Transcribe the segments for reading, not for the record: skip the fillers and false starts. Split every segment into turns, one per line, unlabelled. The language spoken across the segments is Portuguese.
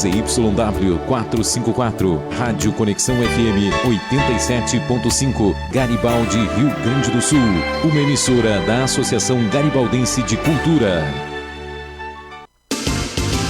ZYW 454, Rádio Conexão FM 87.5, Garibaldi, Rio Grande do Sul. Uma emissora da Associação Garibaldense de Cultura.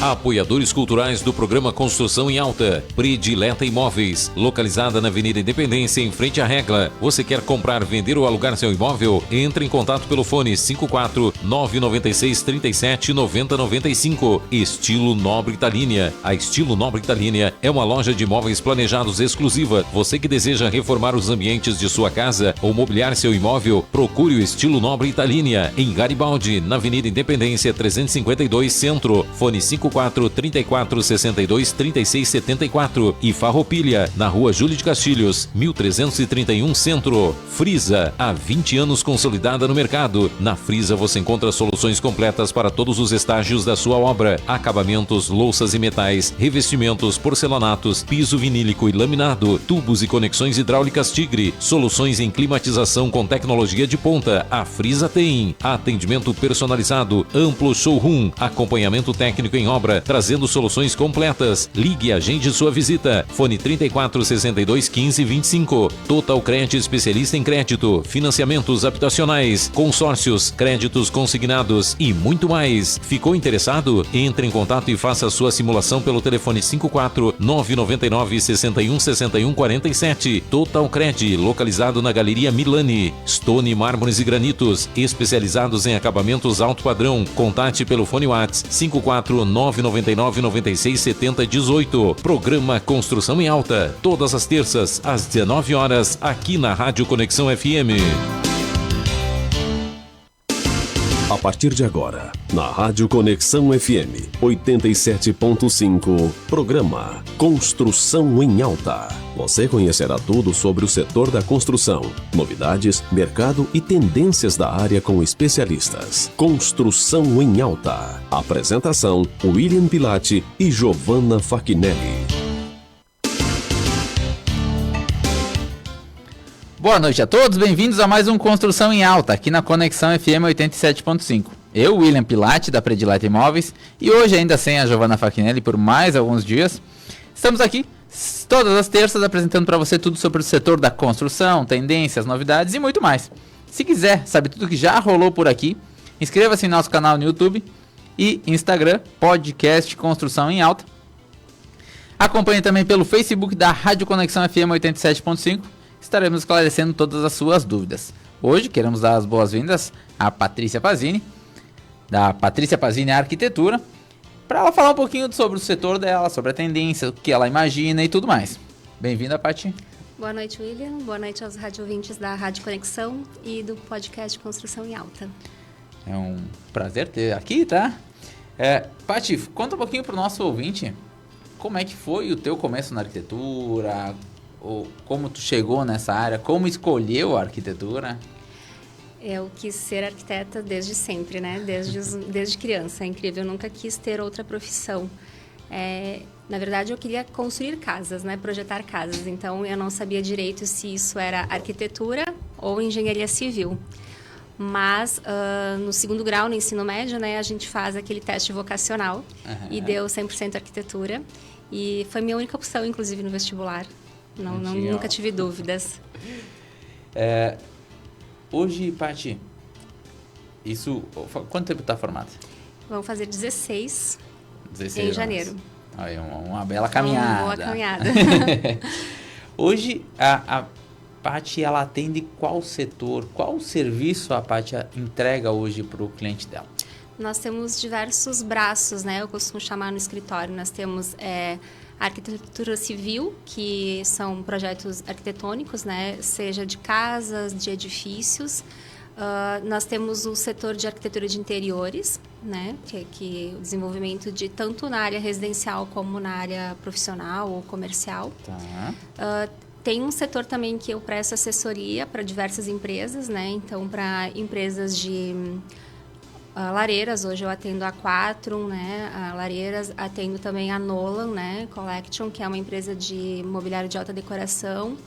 Apoiadores culturais do programa Construção em Alta. Predileta Imóveis, localizada na Avenida Independência, em frente à Regla. Você quer comprar, vender ou alugar seu imóvel? Entre em contato pelo fone 54 996 37 90 95. Estilo Nobre Italínia. A Estilo Nobre Italínia é uma loja de imóveis planejados exclusiva. Você que deseja reformar os ambientes de sua casa ou mobiliar seu imóvel, procure o Estilo Nobre Italínia em Garibaldi, na Avenida Independência 352 Centro. Fone 54 34 62 36 74 e Farroupilha, na Rua Júlio de Castilhos, 1331 Centro. Frisa, há 20 anos consolidada no mercado. Na Frisa você encontra soluções completas para todos os estágios da sua obra: acabamentos, louças e metais, revestimentos, porcelanatos, piso vinílico e laminado, tubos e conexões hidráulicas Tigre, soluções em climatização com tecnologia de ponta. A Frisa tem atendimento personalizado, amplo showroom, acompanhamento técnico em obra, trazendo soluções completas. Ligue e agende sua visita. Fone 34 62 15 25. Total Cred, especialista em crédito, financiamentos habitacionais, consórcios, créditos consignados e muito mais. Ficou interessado? Entre em contato e faça a sua simulação pelo telefone 54 999 61 61 47. Total Cred, localizado na Galeria Milani. Stone Mármores e Granitos, especializados em acabamentos alto padrão. Contate pelo fone WhatsApp 54 999 96 70 18. Programa Construção em Alta, todas as terças às 19 horas, aqui na Rádio Conexão FM.
A partir de agora, na Rádio Conexão FM 87.5, programa Construção em Alta. Você conhecerá tudo sobre o setor da construção, novidades, mercado e tendências da área com especialistas. Construção em Alta. Apresentação: William Pilati e Giovanna Fachinelli.
Boa noite a todos, bem-vindos a mais um Construção em Alta, aqui na Conexão FM 87.5. Eu, William Pilati, da Predileta Imóveis, e hoje ainda sem a Giovanna Fachinelli por mais alguns dias, estamos aqui todas as terças apresentando para você tudo sobre o setor da construção, tendências, novidades e muito mais. Se quiser saber tudo que já rolou por aqui, inscreva-se em nosso canal no YouTube e Instagram, podcast Construção em Alta. Acompanhe também pelo Facebook da Rádio Conexão FM 87.5. Estaremos esclarecendo todas as suas dúvidas. Hoje queremos dar as boas-vindas à Patrícia Pazini, da Patrícia Pazini Arquitetura, para ela falar um pouquinho sobre o setor dela, sobre a tendência, o que ela imagina e tudo mais. Bem-vinda, Pati.
Boa noite, William. Boa noite aos rádio-ouvintes da Rádio Conexão e do podcast Construção em Alta.
É um prazer ter aqui, tá? Pati, conta um pouquinho para o nosso ouvinte como é que foi o teu começo na arquitetura, ou como tu chegou nessa área, como escolheu a arquitetura?
Eu quis ser arquiteta desde sempre, né? Desde criança. É incrível, eu nunca quis ter outra profissão. Na verdade, eu queria construir casas, né? Projetar casas. Então, eu não sabia direito se isso era arquitetura ou engenharia civil. Mas, no segundo grau, no ensino médio, né? A gente faz aquele teste vocacional e deu 100% arquitetura. E foi minha única opção, inclusive, no vestibular. Nunca tive dúvidas.
Hoje, Pati, quanto tempo está formada?
Vamos fazer 16 em
anos.
janeiro.
Aí, uma bela caminhada.
Uma boa caminhada.
Hoje, a Pati, ela atende qual setor, qual serviço a Pati entrega hoje para o cliente dela?
Nós temos diversos braços, né? Eu costumo chamar no escritório. Nós temos arquitetura civil, que são projetos arquitetônicos, né? Seja de casas, de edifícios. Nós temos o setor de arquitetura de interiores, né? Que o desenvolvimento de tanto na área residencial como na área profissional ou comercial.
Tá.
Tem um setor também que eu presto assessoria para diversas empresas, né? Então, para empresas de lareiras, hoje eu atendo a Quatrum, né? A lareiras, atendo também a Nolan, né? Collection, que é uma empresa de mobiliário de alta decoração.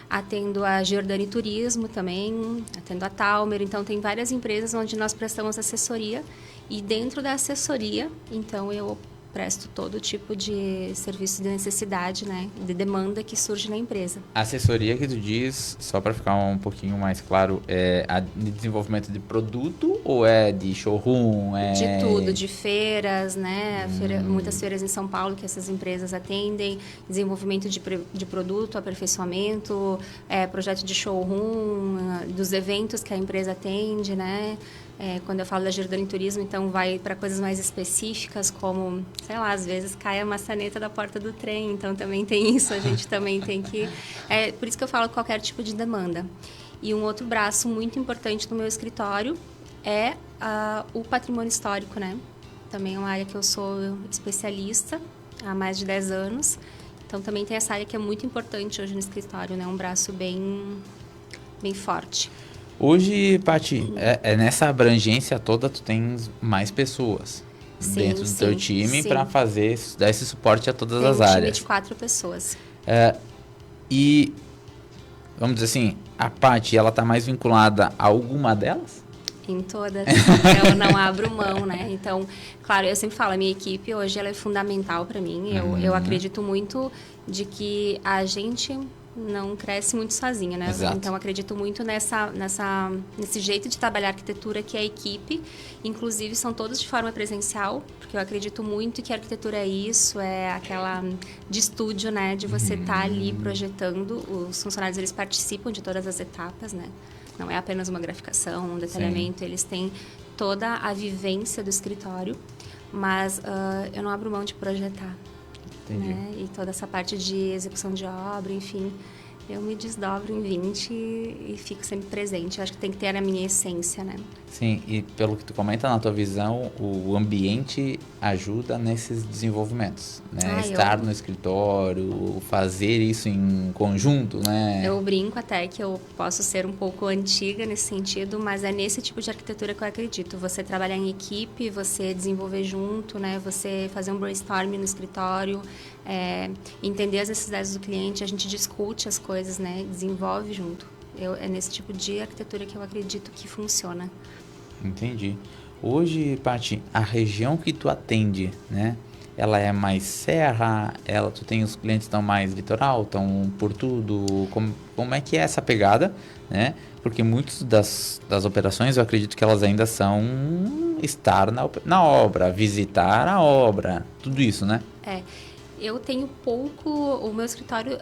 Atendo a Giordani Turismo também, atendo a Talmer. Então, tem várias empresas onde nós prestamos assessoria. E dentro da assessoria, então, eu presto todo tipo de serviço de necessidade, né, de demanda que surge na empresa.
A assessoria que tu diz, só para ficar um pouquinho mais claro, é de desenvolvimento de produto ou é de showroom?
De tudo, de feiras, né? Muitas feiras em São Paulo que essas empresas atendem, desenvolvimento de produto, aperfeiçoamento, projeto de showroom, dos eventos que a empresa atende, né? Quando eu falo da Giordani Turismo, então vai para coisas mais específicas, como, sei lá, às vezes cai a maçaneta da porta do trem, então também tem isso, a gente também tem que... por isso que eu falo qualquer tipo de demanda. E um outro braço muito importante no meu escritório é o patrimônio histórico, né? Também é uma área que eu sou especialista há mais de 10 anos, então também tem essa área que é muito importante hoje no escritório, né? Um braço bem forte.
Hoje, Paty, nessa abrangência toda, tu tens mais pessoas dentro do teu time para dar esse suporte a todas as áreas.
Tem um time de 4 pessoas.
E, vamos dizer assim, a Paty, ela está mais vinculada a alguma delas?
Em todas. Eu não abro mão, né? Então, claro, eu sempre falo, a minha equipe hoje ela é fundamental para mim. Eu acredito muito de que a gente não cresce muito sozinha, né?
Exato.
Então, acredito muito nesse jeito de trabalhar arquitetura que é a equipe. Inclusive, são todos de forma presencial, porque eu acredito muito que a arquitetura é isso, é aquela de estúdio, né? De você estar ali projetando. Os funcionários, eles participam de todas as etapas, né? Não é apenas uma graficação, um detalhamento. Sim. Eles têm toda a vivência do escritório, mas eu não abro mão de projetar.
Entendi.
Né? E toda essa parte de execução de obra, enfim, eu me desdobro em 20 e fico sempre presente. Eu acho que tem que ter a minha essência, né?
Sim, e pelo que tu comenta, na tua visão, o ambiente ajuda nesses desenvolvimentos, né? Estar no escritório, fazer isso em conjunto, né?
Eu brinco até que eu posso ser um pouco antiga nesse sentido, mas é nesse tipo de arquitetura que eu acredito. Você trabalhar em equipe, você desenvolver junto, né? Você fazer um brainstorming no escritório, entender as necessidades do cliente, a gente discute as coisas, né? Desenvolve junto. É nesse tipo de arquitetura que eu acredito que funciona.
Entendi. Hoje, Paty, a região que tu atende, né? Ela é mais serra? Tu tem os clientes que estão mais litoral, estão por tudo? Como é que é essa pegada, né? Porque muitas das operações, eu acredito que elas ainda são estar na obra, visitar a obra, tudo isso, né?
Eu tenho o meu escritório,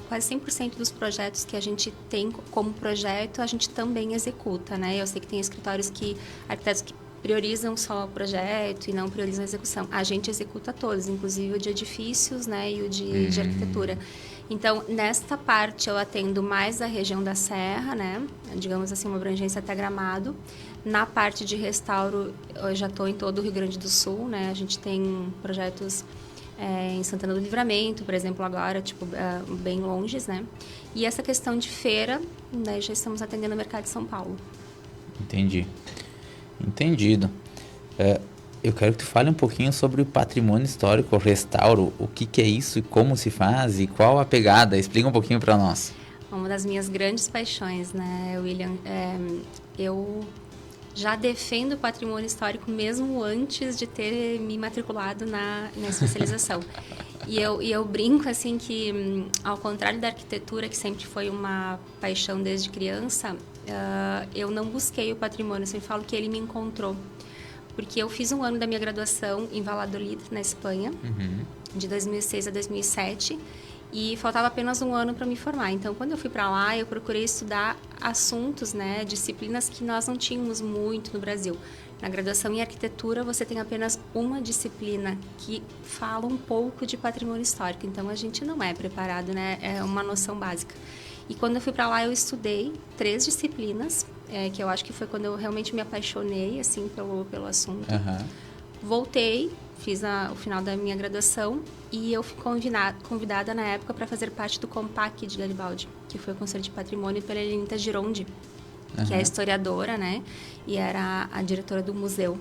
quase 100% dos projetos que a gente tem como projeto, a gente também executa, né? Eu sei que tem arquitetos que priorizam só o projeto e não priorizam a execução. A gente executa todos, inclusive o de edifícios, né? E o de arquitetura. Então, nesta parte, eu atendo mais a região da Serra, né? Digamos assim, uma abrangência até Gramado. Na parte de restauro, eu já estou em todo o Rio Grande do Sul, né? A gente tem projetos em Santana do Livramento, por exemplo, agora, bem longe, né? E essa questão de feira, né, já estamos atendendo o mercado de São Paulo.
Entendido. Eu quero que tu fale um pouquinho sobre o patrimônio histórico, o restauro, o que é isso e como se faz e qual a pegada. Explica um pouquinho para nós.
Uma das minhas grandes paixões, né, William, eu já defendo o patrimônio histórico mesmo antes de ter me matriculado na especialização. E eu brinco assim que, ao contrário da arquitetura, que sempre foi uma paixão desde criança, eu não busquei o patrimônio, eu sempre falo que ele me encontrou. Porque eu fiz um ano da minha graduação em Valladolid, na Espanha, de 2006 a 2007, e faltava apenas um ano para me formar. Então, quando eu fui para lá, eu procurei estudar assuntos, né, disciplinas que nós não tínhamos muito no Brasil. Na graduação em arquitetura, você tem apenas uma disciplina que fala um pouco de patrimônio histórico. Então, a gente não é preparado, né? É uma noção básica. E quando eu fui para lá, eu estudei 3 disciplinas, que eu acho que foi quando eu realmente me apaixonei, assim, pelo assunto. Voltei, fiz o final da minha graduação e eu fui convidada na época para fazer parte do Compac de Garibaldi, que foi o Conselho de Patrimônio pela Helenita Girondi, que é historiadora, né? E era a diretora do museu.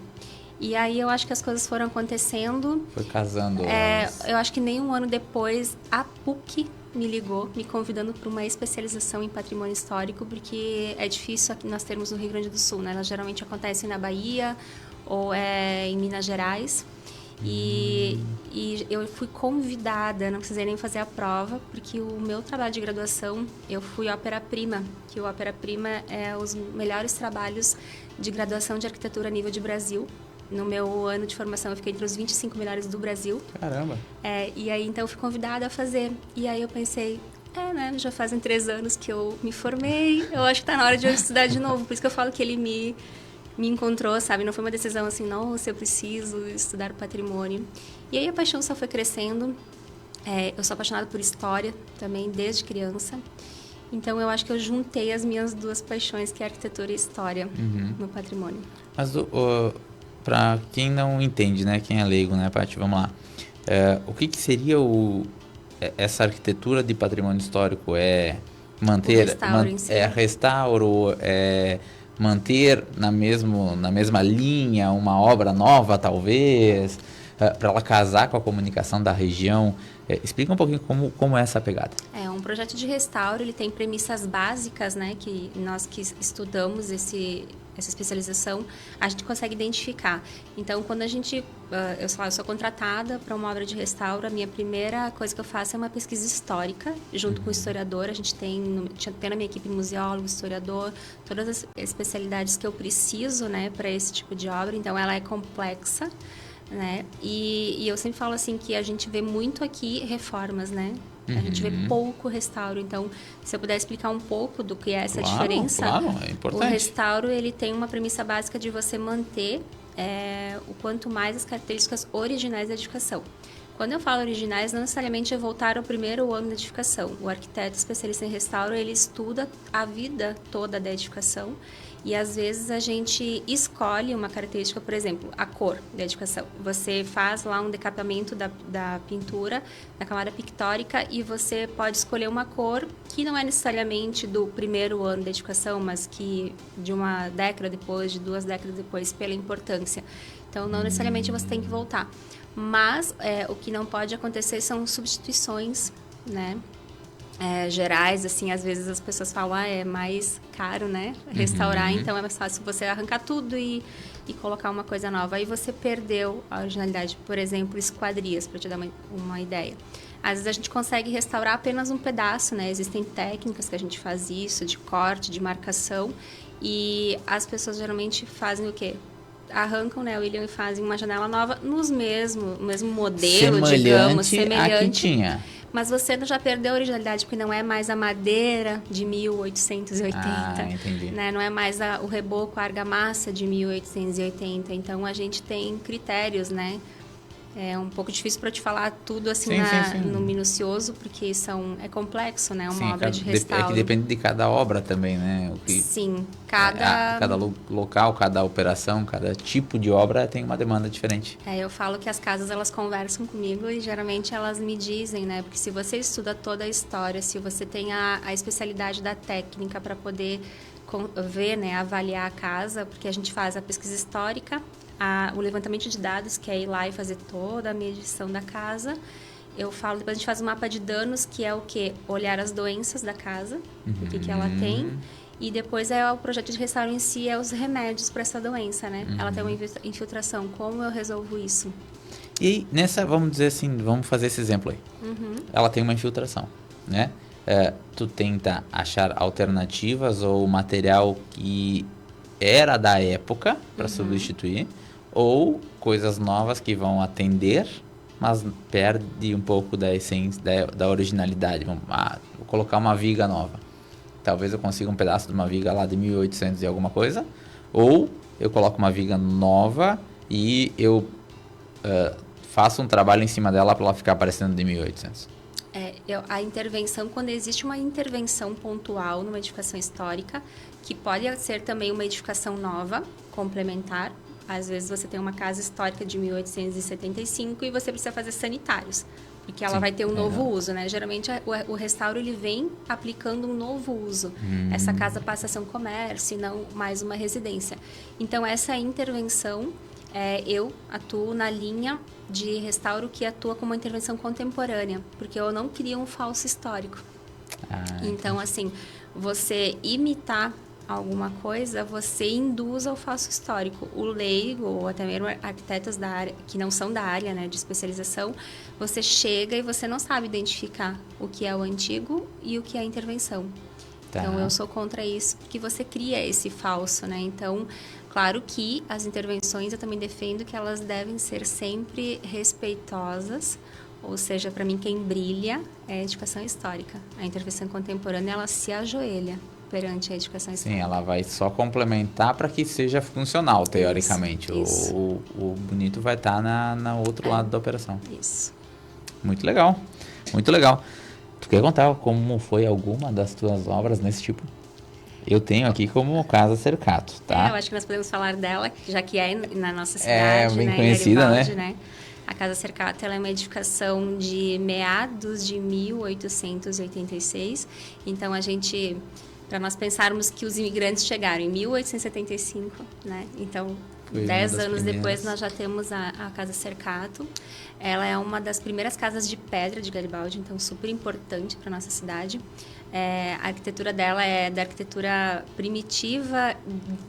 E aí eu acho que as coisas foram acontecendo.
Foi casando.
Eu acho que nem um ano depois, a PUC me ligou, me convidando para uma especialização em patrimônio histórico, porque é difícil aqui nós termos no Rio Grande do Sul, né? Elas geralmente acontecem na Bahia ou em Minas Gerais. E eu fui convidada, não precisei nem fazer a prova, porque o meu trabalho de graduação, eu fui ópera-prima, que o ópera-prima é os melhores trabalhos de graduação de arquitetura a nível de Brasil. No meu ano de formação, eu fiquei entre os 25 melhores do Brasil.
Caramba!
E aí, então, eu fui convidada a fazer. E aí, eu pensei, né, já fazem 3 anos que eu me formei, eu acho que tá na hora de eu estudar de novo. Por isso que eu falo que ele me encontrou, sabe? Não foi uma decisão assim, nossa, eu preciso estudar patrimônio. E aí, a paixão só foi crescendo. Eu sou apaixonada por história também, desde criança. Então, eu acho que eu juntei as minhas 2 paixões, que é arquitetura e história, no patrimônio.
Mas para quem não entende, né? Quem é leigo, né, Paty? Vamos lá. O que seria essa arquitetura de patrimônio histórico? É manter...
O restauro em si.
Restauro, manter na mesma linha uma obra nova, talvez, para ela casar com a comunicação da região. Explica um pouquinho como é essa pegada.
Um projeto de restauro, ele tem premissas básicas, né, que nós que estudamos essa especialização, a gente consegue identificar. Então, quando a gente, eu sou contratada para uma obra de restauro, a minha primeira coisa que eu faço é uma pesquisa histórica, junto com o historiador. A gente tem na minha equipe museólogo, historiador, todas as especialidades que eu preciso, né, para esse tipo de obra. Então, ela é complexa, né? E eu sempre falo assim que a gente vê muito aqui reformas, né? A gente vê pouco restauro. Então, se eu puder explicar um pouco do que é essa diferença.
Claro, é importante.
O restauro, ele tem uma premissa básica de você manter o quanto mais as características originais da edificação. Quando eu falo originais, não necessariamente é voltar ao primeiro ano da edificação. O arquiteto especialista em restauro, ele estuda a vida toda da edificação. E, às vezes, a gente escolhe uma característica, por exemplo, a cor da edificação. Você faz lá um decapamento da pintura, da camada pictórica, e você pode escolher uma cor que não é necessariamente do primeiro ano da edificação, mas que de uma década depois, de 2 décadas depois, pela importância. Então, não necessariamente você tem que voltar. Mas o que não pode acontecer são substituições, né? Gerais, assim, às vezes as pessoas falam, é mais caro, né, restaurar, então é mais fácil você arrancar tudo e colocar uma coisa nova. Aí você perdeu a originalidade. Por exemplo, esquadrias, para te dar uma ideia. Às vezes a gente consegue restaurar apenas um pedaço, né, existem técnicas que a gente faz isso, de corte, de marcação, e as pessoas geralmente fazem o quê? Arrancam, né, William, e fazem uma janela nova no mesmo modelo, digamos, semelhante
a que tinha.
Mas você já perdeu a originalidade, porque não é mais a madeira de 1880.
Entendi.
Né? Não é mais o reboco, a argamassa de 1880. Então, a gente tem critérios, né? É um pouco difícil para eu te falar tudo assim
sim.
no minucioso, porque é complexo, né? Uma obra de restauro.
É que depende de cada obra também, né?
Sim, cada
local, cada operação, cada tipo de obra tem uma demanda diferente.
Eu falo que as casas, elas conversam comigo e geralmente elas me dizem, né? Porque se você estuda toda a história, se você tem a especialidade da técnica para poder ver, né? Avaliar a casa, porque a gente faz a pesquisa histórica, o levantamento de dados, que é ir lá e fazer toda a medição da casa. Eu falo, depois a gente faz um mapa de danos, que é o quê? Olhar as doenças da casa, o que ela tem. E depois o projeto de restauro em si, os remédios para essa doença, né? Ela tem uma infiltração. Como eu resolvo isso?
E nessa, vamos dizer assim, vamos fazer esse exemplo aí. Ela tem uma infiltração, né? Tu tenta achar alternativas ou material que era da época para substituir, ou coisas novas que vão atender, mas perde um pouco da essência, da originalidade. Vou colocar uma viga nova. Talvez eu consiga um pedaço de uma viga lá de 1800 e alguma coisa, ou eu coloco uma viga nova e eu faço um trabalho em cima dela para ela ficar parecendo de 1800.
A intervenção, quando existe uma intervenção pontual numa edificação histórica, que pode ser também uma edificação nova, complementar. Às vezes você tem uma casa histórica de 1875 e você precisa fazer sanitários, porque ela vai ter um novo uso, né? Geralmente o restauro, ele vem aplicando um novo uso. Essa casa passa a ser um comércio e não mais uma residência. Então, essa intervenção, eu atuo na linha de restauro que atua como uma intervenção contemporânea, porque eu não crio um falso histórico. Então, assim, você imitar alguma coisa, você induz ao falso histórico. O leigo, ou até mesmo arquitetos da área, que não são da área, né, de especialização, você chega e você não sabe identificar o que é o antigo e o que é a intervenção.
Tá.
Então, eu sou contra isso, porque você cria esse falso, né? Então, claro que as intervenções eu também defendo que elas devem ser sempre respeitosas, ou seja, para mim, quem brilha é a educação histórica. A intervenção contemporânea, ela se ajoelha perante a educação histórica.
Sim, ela vai só complementar para que seja funcional, teoricamente.
Isso.
O bonito vai estar na outro lado da operação.
Isso.
Muito legal, muito legal. Tu quer contar como foi alguma das tuas obras nesse tipo? Eu tenho aqui como Casa Cercato, tá?
Eu acho que nós podemos falar dela, já que é na nossa cidade,
bem
né,
conhecida,
Garibaldi,
né?
A Casa Cercato, ela é uma edificação de meados de 1886. Então, para nós pensarmos que os imigrantes chegaram em 1875, né? Então,
Foi
10
uma das
anos
primeiras.
depois, nós já temos a Casa Cercato. Ela é uma das primeiras casas de pedra de Garibaldi, então super importante para nossa cidade. A arquitetura dela é da arquitetura primitiva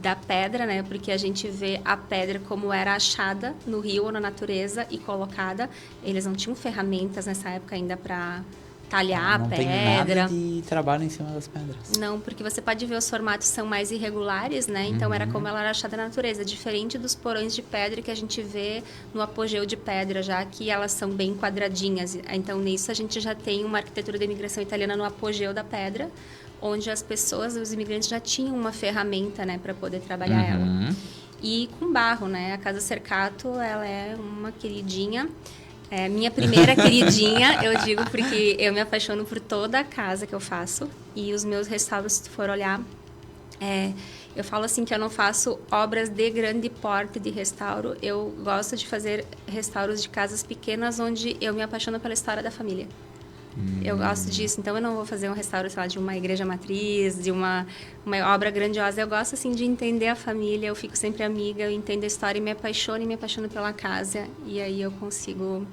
da pedra, né? Porque a gente vê a pedra como era achada no rio ou na natureza e colocada. Eles não tinham ferramentas nessa época ainda para talhar
Não
a
tem
pedra.
nada de trabalho em cima das pedras.
Não, porque você pode ver os formatos são mais irregulares, né? Então, era como ela era achada na natureza. Diferente dos porões de pedra que a gente vê no apogeu de pedra, já que elas são bem quadradinhas. Então, nisso, a gente já tem uma arquitetura da imigração italiana no apogeu da pedra, onde as pessoas, os imigrantes, já tinham uma ferramenta, né? Para poder trabalhar ela. E com barro, né? A Casa Cercato, ela é uma queridinha. Minha primeira queridinha, eu digo porque eu me apaixono por toda a casa que eu faço. E os meus restauros, se tu for olhar, eu falo assim que eu não faço obras de grande porte de restauro. Eu gosto de fazer restauros de casas pequenas onde eu me apaixono pela história da família. Eu gosto disso. Então, eu não vou fazer um restauro, sei lá, de uma igreja matriz, de uma obra grandiosa. Eu gosto, assim, de entender a família. Eu fico sempre amiga, eu entendo a história e me apaixono pela casa. E aí, eu consigo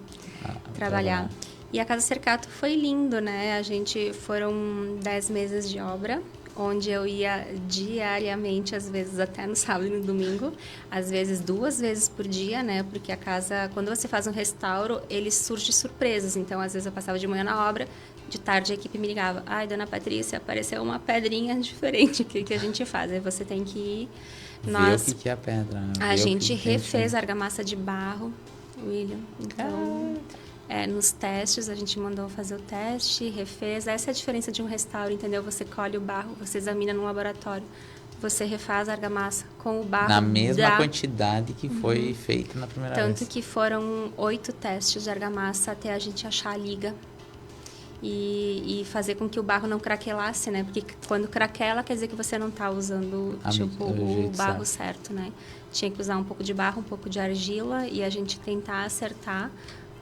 trabalhar. E a Casa Cercato foi lindo, né? Foram 10 meses de obra, onde eu ia diariamente, às vezes até no sábado e no domingo, às vezes 2 vezes por dia, né? Porque a casa, quando você faz um restauro, ele surge surpresas. Então, às vezes eu passava de manhã na obra, de tarde a equipe me ligava. Ai, dona Patrícia, apareceu uma pedrinha diferente, o que a gente faz? Aí você tem que ir.
Ver o que é a pedra.
A gente refez a argamassa de barro, William. Então... nos testes, a gente mandou fazer o teste, refez. Essa é a diferença de um restauro, entendeu? Você colhe o barro, você examina no laboratório, você refaz a argamassa com o barro.
Na mesma quantidade que foi feita na primeira vez.
Tanto que foram 8 testes de argamassa até a gente achar a liga e fazer com que o barro não craquelasse, né? Porque quando craquela, quer dizer que você não está usando o barro certo, né? Tinha que usar um pouco de barro, um pouco de argila e a gente tentar acertar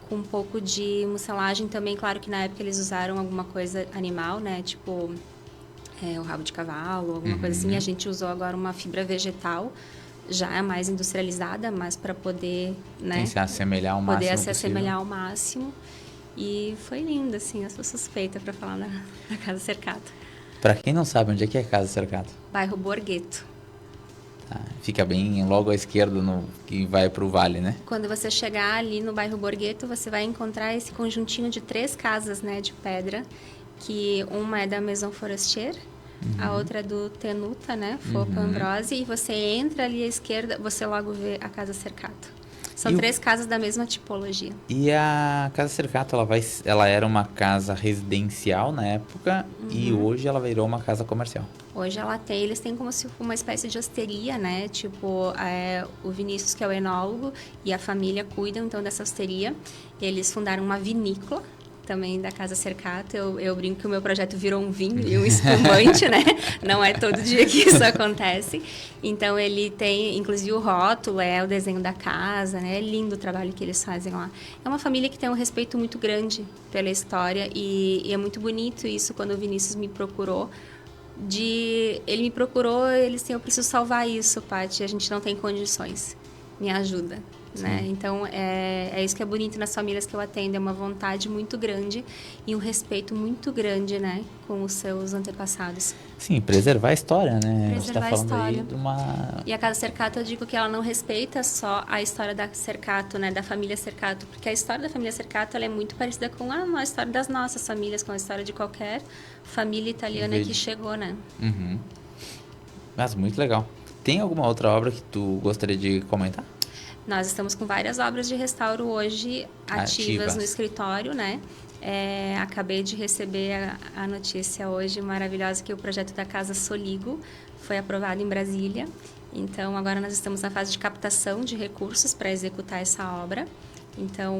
com um pouco de mucilagem também. Claro que na época eles usaram alguma coisa animal, né? Tipo o rabo de cavalo, alguma coisa assim. A gente usou agora uma fibra vegetal, já é mais industrializada, mas para poder, né?
Se assemelhar ao máximo
poder se
possível.
assemelhar ao máximo. E foi lindo, assim. Eu sou suspeita para falar da Casa Cercato.
Para quem não sabe, onde é que é Casa Cercato?
Bairro Borghetto.
Tá. Fica bem logo à esquerda, que vai para o vale, né?
Quando você chegar ali no bairro Borghetto, você vai encontrar esse conjuntinho de 3 casas, né, de pedra, que uma é da Maison Forestier, a outra é do Tenuta, né, Fopa Ambrose, e você entra ali à esquerda, você logo vê a Casa Cercato. São 3 casas da mesma tipologia.
E a Casa Cercato, ela era uma casa residencial na época e hoje ela virou uma casa comercial.
Hoje eles têm como se fosse uma espécie de hosteria, né? Tipo, o Vinícius, que é o enólogo, e a família cuidam, então, dessa hosteria. Eles fundaram uma vinícola, também da Casa Cercato. Eu brinco que o meu projeto virou um vinho e um espumante, né? Não é todo dia que isso acontece. Então, ele tem, inclusive, o rótulo, o desenho da casa, né? É lindo o trabalho que eles fazem lá. É uma família que tem um respeito muito grande pela história e é muito bonito isso quando o Vinícius me procurou. Ele me procurou, eu preciso salvar isso, Paty, a gente não tem condições. Me ajuda. né? Então, é isso que é bonito nas famílias que eu atendo, é uma vontade muito grande e um respeito muito grande, né, com os seus antepassados.
Sim, preservar a história, né? Você tá
Preservar a
falando
história.
aí de uma...
E a Casa Cercato, eu digo que ela não respeita só a história da Cercato, né, da família Cercato, porque a história da família Cercato, ela é muito parecida com a história das nossas famílias, com a história de qualquer família italiana que chegou, né?
Uhum. Mas muito legal. Tem alguma outra obra que tu gostaria de comentar?
Nós estamos com várias obras de restauro hoje ativas no escritório, né? Acabei de receber a notícia hoje maravilhosa que o projeto da Casa Soligo foi aprovado em Brasília. Então, agora nós estamos na fase de captação de recursos para executar essa obra. Então,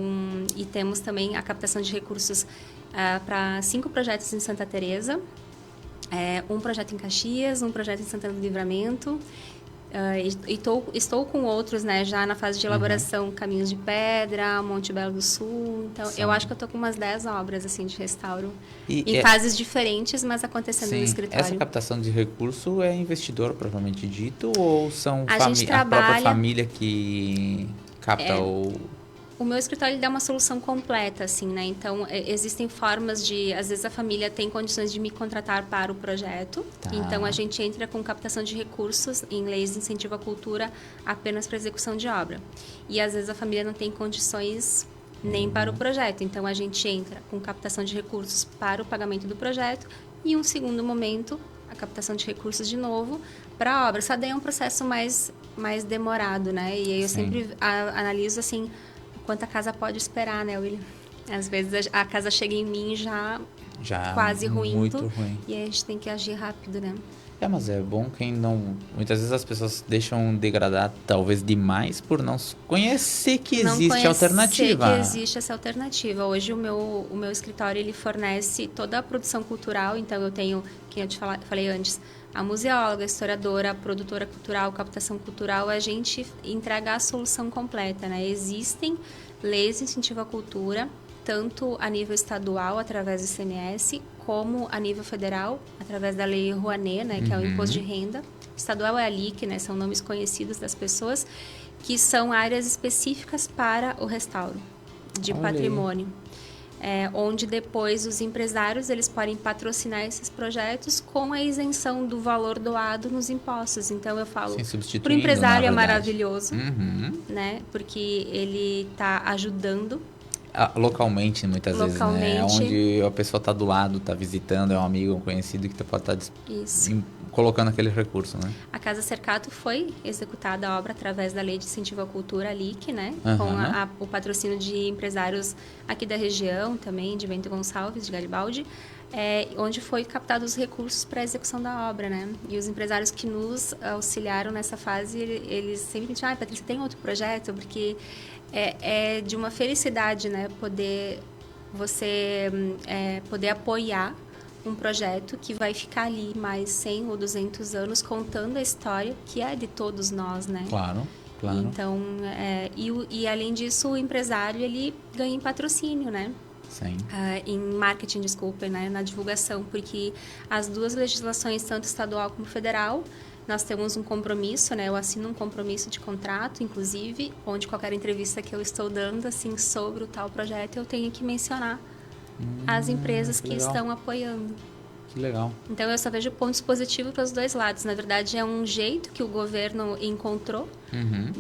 e temos também a captação de recursos para 5 projetos em Santa Teresa, um projeto em Caxias, um projeto em Santana do Livramento. Estou com outros, né, já na fase de elaboração, Caminhos de Pedra, Monte Belo do Sul. Então, eu acho que eu estou com umas 10 obras assim de restauro em fases diferentes, mas acontecendo no escritório.
Essa captação de recurso é investidor propriamente dito ou são a
trabalha...
própria família que capta
O meu escritório dá uma solução completa, assim, né? Então, existem formas de... Às vezes, a família tem condições de me contratar para o projeto.
Tá.
Então, a gente entra com captação de recursos em leis de incentivo à cultura apenas para execução de obra. E, às vezes, a família não tem condições nem para o projeto. Então, a gente entra com captação de recursos para o pagamento do projeto e, um segundo momento, a captação de recursos de novo para a obra. Só daí é um processo mais demorado, né? E aí eu sempre analiso, assim... quanto a casa pode esperar, né, William? Às vezes a casa chega em mim já quase ruim.
Muito ruim.
E aí a gente tem que agir rápido, né?
Mas é bom quem não... Muitas vezes as pessoas deixam degradar talvez demais por não conhecer que existe alternativa.
Que existe essa alternativa. Hoje o meu escritório, ele fornece toda a produção cultural. Então eu tenho, que eu te falei antes, a museóloga, a historiadora, a produtora cultural, captação cultural, a gente entrega a solução completa, né? Existem leis de incentivo à cultura, tanto a nível estadual, através do ICMS, como a nível federal, através da Lei Rouanet, né? Que é o Imposto de Renda. Estadual é a LIC, né? São nomes conhecidos das pessoas, que são áreas específicas para o restauro de patrimônio. Onde depois os empresários eles podem patrocinar esses projetos com a isenção do valor doado nos impostos. Então, eu falo, para o empresário é maravilhoso, né? Porque ele está ajudando.
Localmente, muitas vezes, né? Onde a pessoa está do lado, está visitando, é um amigo, um conhecido que pode estar colocando aquele recurso, né? A
Casa Cercato foi executada a obra através da Lei de Incentivo à Cultura, a LIC, né? Com o patrocínio de empresários aqui da região também, de Bento Gonçalves, de Garibaldi, onde foi captados os recursos para a execução da obra, né? E os empresários que nos auxiliaram nessa fase, eles sempre diziam, Patrícia, tem outro projeto? Porque é de uma felicidade, né? Poder apoiar um projeto que vai ficar ali mais 100 ou 200 anos contando a história que é de todos nós, né?
Claro.
Então, e além disso, o empresário, ele ganha em patrocínio, né?
Sim.
Em marketing, desculpa, né? Na divulgação, porque as duas legislações, tanto estadual como federal, nós temos um compromisso, né? Eu assino um compromisso de contrato, inclusive, onde qualquer entrevista que eu estou dando, assim, sobre o tal projeto, eu tenho que mencionar as empresas que estão apoiando.
Que legal.
Então, eu só vejo pontos positivos para os dois lados. Na verdade, é um jeito que o governo encontrou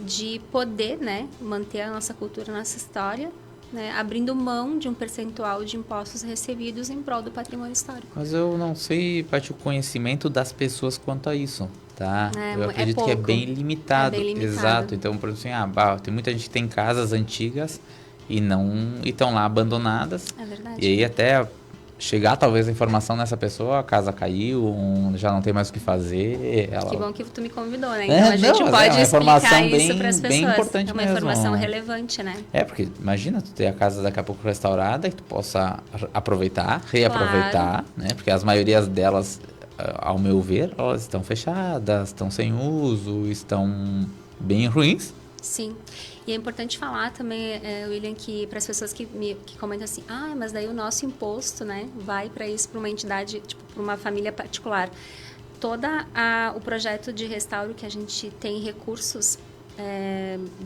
de poder, né, manter a nossa cultura, a nossa história, né, abrindo mão de um percentual de impostos recebidos em prol do patrimônio histórico.
Mas eu não sei, Paty, o conhecimento das pessoas quanto a isso, tá? Eu acredito que é bem limitado. Exato. Então, por exemplo, tem muita gente que tem casas antigas e estão lá abandonadas.
É verdade.
E aí até chegar talvez a informação nessa pessoa, a casa caiu, já não tem mais o que fazer.
Que bom que tu me convidou, né? Então a gente pode explicar isso para as pessoas.
Bem importante
é uma
mesmo.
Informação relevante, né?
Porque imagina tu ter a casa daqui a pouco restaurada que tu possa aproveitar, reaproveitar, né? Porque as maiorias delas, ao meu ver, elas estão fechadas, estão sem uso, estão bem ruins.
Sim. E é importante falar também, William, que para as pessoas que comentam assim, mas daí o nosso imposto, né, vai para isso, para uma entidade, tipo, para uma família particular. O projeto de restauro que a gente tem recursos,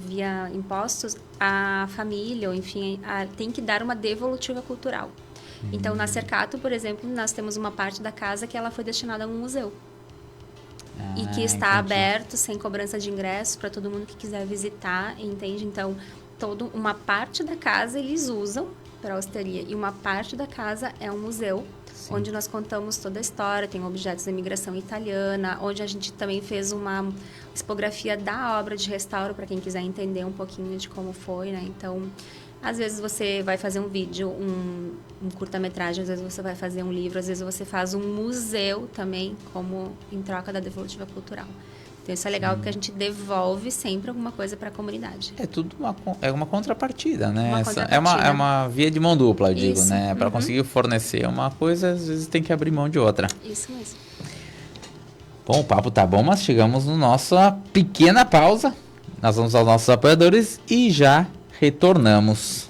via impostos, a família, ou enfim, tem que dar uma devolutiva cultural. Então, na Cercato, por exemplo, nós temos uma parte da casa que ela foi destinada a um museu. E que está aberto, sem cobrança de ingressos, para todo mundo que quiser visitar, entende? Então, uma parte da casa eles usam para a hosteria e uma parte da casa é um museu, onde nós contamos toda a história, tem objetos da imigração italiana, onde a gente também fez uma tipografia da obra de restauro, para quem quiser entender um pouquinho de como foi, né? Então, às vezes você vai fazer um vídeo, um curta-metragem, às vezes você vai fazer um livro, às vezes você faz um museu também, como em troca da devolutiva cultural. Então, isso é legal porque a gente devolve sempre alguma coisa para a comunidade.
É tudo uma contrapartida, né?
Uma contrapartida.
É uma via de mão dupla, eu digo,
Isso.
né? Para conseguir fornecer uma coisa, às vezes tem que abrir mão de outra.
Isso mesmo.
Bom, o papo tá bom, mas chegamos na nossa pequena pausa. Nós vamos aos nossos apoiadores e já retornamos.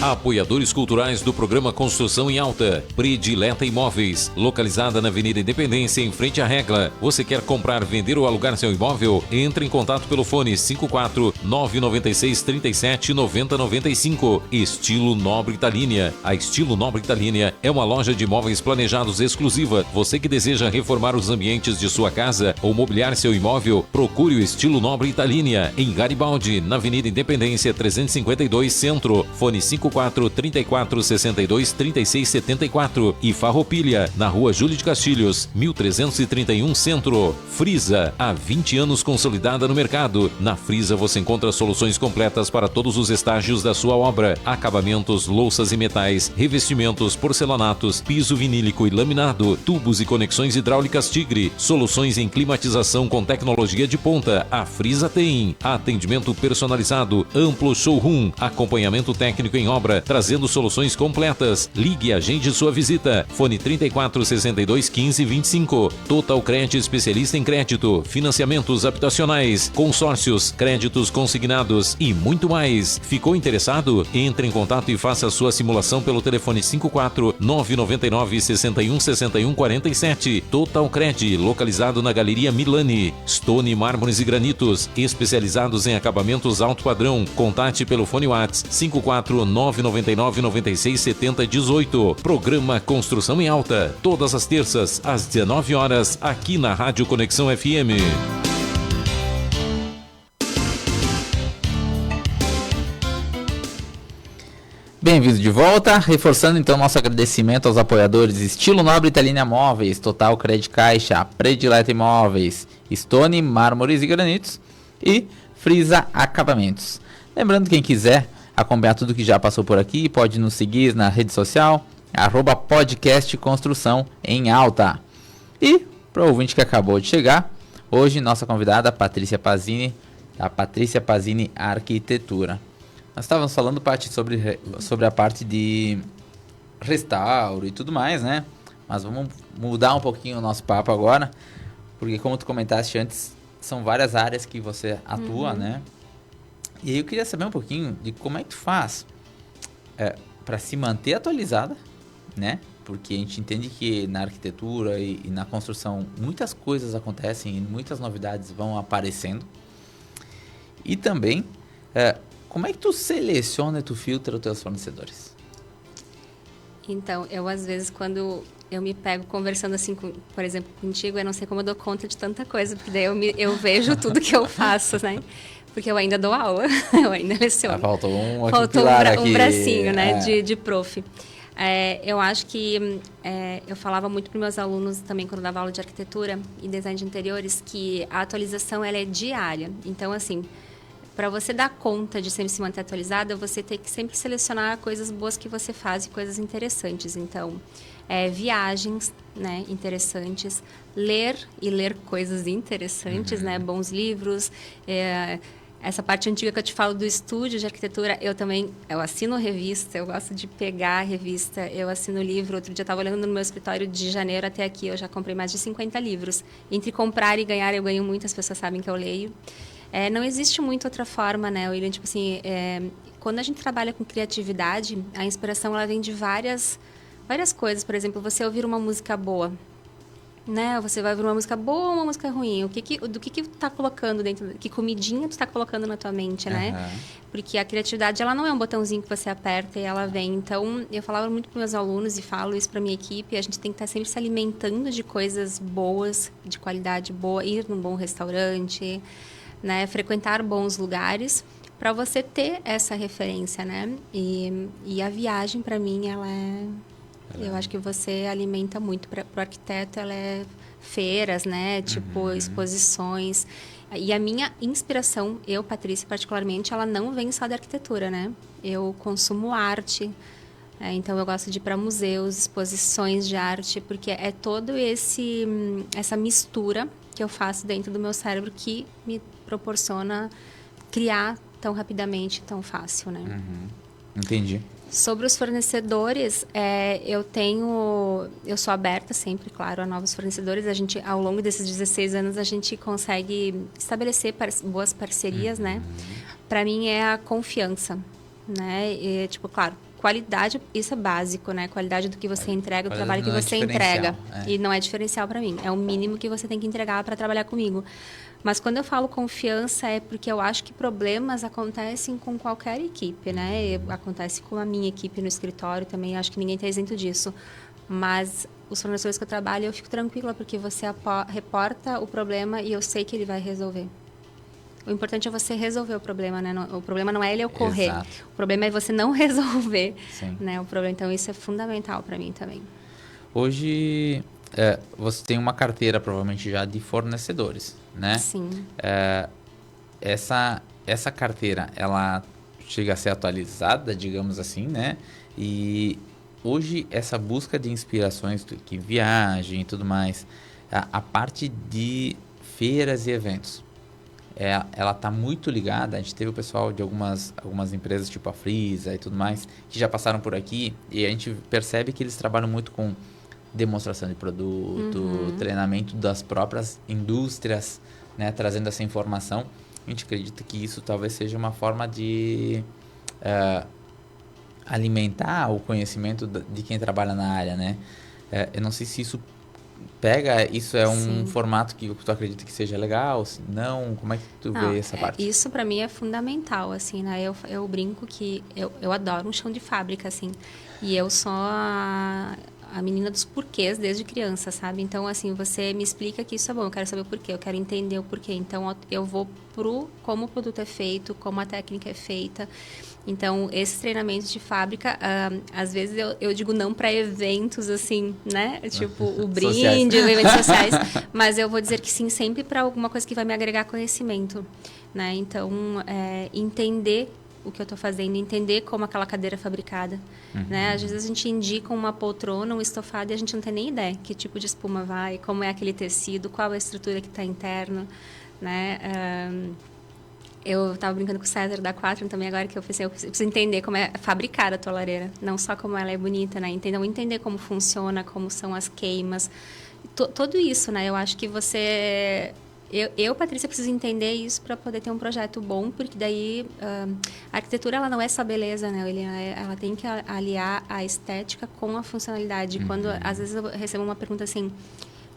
Apoiadores culturais do programa Construção em Alta. Predileta Imóveis, localizada na Avenida Independência, em frente à Regla. Você quer comprar, vender ou alugar seu imóvel? Entre em contato pelo fone 54 996 37 90 95. Estilo Nobre Italínia. A Estilo Nobre Italínia é uma loja de imóveis planejados exclusiva. Você que deseja reformar os ambientes de sua casa ou mobiliar seu imóvel, procure o Estilo Nobre Italínia em Garibaldi, na Avenida Independência 352 Centro. Fone 54 34 62 36 74 e Farroupilha, na Rua Júlio de Castilhos, 1331 Centro. Frisa, há 20 anos consolidada no mercado. Na Frisa você encontra soluções completas para todos os estágios da sua obra: acabamentos, louças e metais, revestimentos, porcelanatos, piso vinílico e laminado, tubos e conexões hidráulicas Tigre, soluções em climatização com tecnologia de ponta. A Frisa tem atendimento personalizado, amplo showroom, acompanhamento técnico em obra, trazendo soluções completas. Ligue e agende sua visita. Fone 34 62 15 25. Total Cred, especialista em crédito, financiamentos habitacionais, consórcios, créditos consignados e muito mais. Ficou interessado? Entre em contato e faça a sua simulação pelo telefone 54 999 61 61 47. Total Cred, localizado na Galeria Milani. Stone Mármores e Granitos, especializados em acabamentos alto padrão. Contate pelo fone WhatsApp 54 999 96 70 18. Programa Construção em Alta, todas as terças às 19 horas, aqui na Rádio Conexão FM.
Bem-vindos de volta, reforçando então nosso agradecimento aos apoiadores Estilo Nobre Italínia Móveis, Total Cred Caixa, Predileta Imóveis, Stone Mármores e Granitos e Frisa Acabamentos. Lembrando, quem quiser acompanhar tudo que já passou por aqui, pode nos seguir na rede social, @podcast Construção em Alta. E para o ouvinte que acabou de chegar, hoje nossa convidada Patrícia Pazini, da Patrícia Pazini Arquitetura. Nós estávamos falando sobre a parte de restauro e tudo mais, né? Mas vamos mudar um pouquinho o nosso papo agora, porque como tu comentaste antes, são várias áreas que você atua, né? E aí eu queria saber um pouquinho de como é que tu faz para se manter atualizada, né? Porque a gente entende que na arquitetura e na construção muitas coisas acontecem e muitas novidades vão aparecendo. E também, como é que tu seleciona e tu filtra os teus fornecedores?
Então, eu às vezes quando eu me pego conversando assim, por exemplo, contigo, eu não sei como eu dou conta de tanta coisa, porque daí eu vejo tudo que eu faço, né? Porque eu ainda dou aula, eu ainda leciono.
Faltou
um bracinho, né, de prof. Eu acho que eu falava muito para meus alunos também quando eu dava aula de arquitetura e design de interiores que a atualização ela é diária. Então, assim, para você dar conta de sempre se manter atualizada, você tem que sempre selecionar coisas boas que você faz e coisas interessantes. Então, viagens, né, interessantes, ler coisas interessantes, né, bons livros, essa parte antiga que eu te falo do estúdio de arquitetura, eu assino revista, eu gosto de pegar a revista, eu assino livro. Outro dia eu estava olhando no meu escritório de janeiro até aqui, eu já comprei mais de 50 livros. Entre comprar e ganhar, eu ganho muito, as pessoas sabem que eu leio. Não existe muito outra forma, né, William? Tipo assim, quando a gente trabalha com criatividade, a inspiração ela vem de várias coisas. Por exemplo, você ouvir uma música boa, né? Você vai ouvir uma música boa ou uma música ruim? Do que tu tá colocando dentro, que comidinha tu tá colocando na tua mente, né? Porque a criatividade, ela não é um botãozinho que você aperta e ela vem. Então, eu falava muito para meus alunos e falo isso para minha equipe, a gente tem que estar sempre se alimentando de coisas boas, de qualidade boa, ir num bom restaurante, né? Frequentar bons lugares, para você ter essa referência, né? E a viagem, para mim, eu acho que você alimenta muito. Para o arquiteto, ela é feiras, né? Tipo, exposições. E a minha inspiração, eu, Patrícia, particularmente, ela não vem só da arquitetura, né? Eu consumo arte. Então, eu gosto de ir para museus, exposições de arte, porque é todo essa mistura que eu faço dentro do meu cérebro que me proporciona criar tão rapidamente, tão fácil, né?
Entendi.
Sobre os fornecedores, eu sou aberta sempre, claro, a novos fornecedores. A gente, ao longo desses 16 anos, a gente consegue estabelecer boas parcerias, né? Para mim é a confiança, né? E, tipo, claro, qualidade, isso é básico, né? Qualidade do que você entrega, do trabalho que você entrega. E não é diferencial para mim. É o mínimo que você tem que entregar para trabalhar comigo. Mas quando eu falo confiança é porque eu acho que problemas acontecem com qualquer equipe, né? Acontece com a minha equipe no escritório também, acho que ninguém está isento disso. Mas os fornecedores que eu trabalho, eu fico tranquila porque você reporta o problema e eu sei que ele vai resolver. O importante é você resolver o problema, né? O problema não é ele ocorrer. Exato. O problema é você não resolver, né? O problema, então isso é fundamental para mim também.
Hoje você tem uma carteira provavelmente já de fornecedores, né?
Sim.
Essa carteira, ela chega a ser atualizada, digamos assim, né? E hoje essa busca de inspirações que viagem e tudo mais, a parte de feiras e eventos, ela está muito ligada. A gente teve o pessoal de algumas empresas tipo a Frisa e tudo mais que já passaram por aqui e a gente percebe que eles trabalham muito com demonstração de produto, treinamento das próprias indústrias, né, trazendo essa informação. A gente acredita que isso talvez seja uma forma de alimentar o conhecimento de quem trabalha na área, né? Eu não sei se isso é um formato que tu acredita que seja legal, se não, como é que tu vê essa parte?
Isso para mim é fundamental, assim, né? Eu brinco que eu adoro um chão de fábrica, assim, e eu sou a menina dos porquês desde criança, sabe? Então, assim, você me explica que isso é bom, eu quero saber o porquê, eu quero entender o porquê. Então, eu vou como o produto é feito, como a técnica é feita. Então, esses treinamentos de fábrica, às vezes eu digo não para eventos, assim, né? Tipo, o brinde, eventos sociais. Mas eu vou dizer que sim, sempre para alguma coisa que vai me agregar conhecimento, né? Então, entender o que eu estou fazendo, entender como aquela cadeira é fabricada, né? Às vezes a gente indica uma poltrona, um estofado e a gente não tem nem ideia que tipo de espuma vai, como é aquele tecido, qual é a estrutura que está interna, né? Eu estava brincando com o César da Quatro também agora que eu preciso entender como é fabricada a tua lareira, não só como ela é bonita, né? Entender como funciona, como são as queimas, tudo isso, né? Eu acho que você... Patrícia, preciso entender isso para poder ter um projeto bom, porque daí a arquitetura ela não é só beleza, né? Ela tem que aliar a estética com a funcionalidade. Quando às vezes eu recebo uma pergunta assim,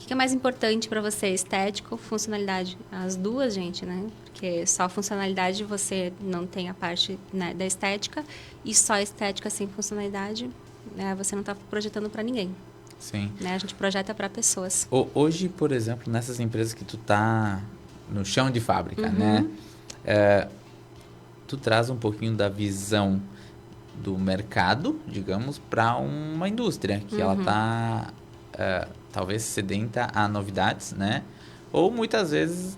o que é mais importante para você, estética ou funcionalidade? As duas, gente, né? Porque só funcionalidade você não tem a parte, né, da estética, e só estética sem funcionalidade, né, você não está projetando para ninguém.
Sim.
Né? A gente projeta para pessoas.
Hoje, por exemplo, nessas empresas que tu tá no chão de fábrica, né? Tu traz um pouquinho da visão do mercado, digamos, para uma indústria que ela tá talvez sedenta a novidades, né? Ou muitas vezes,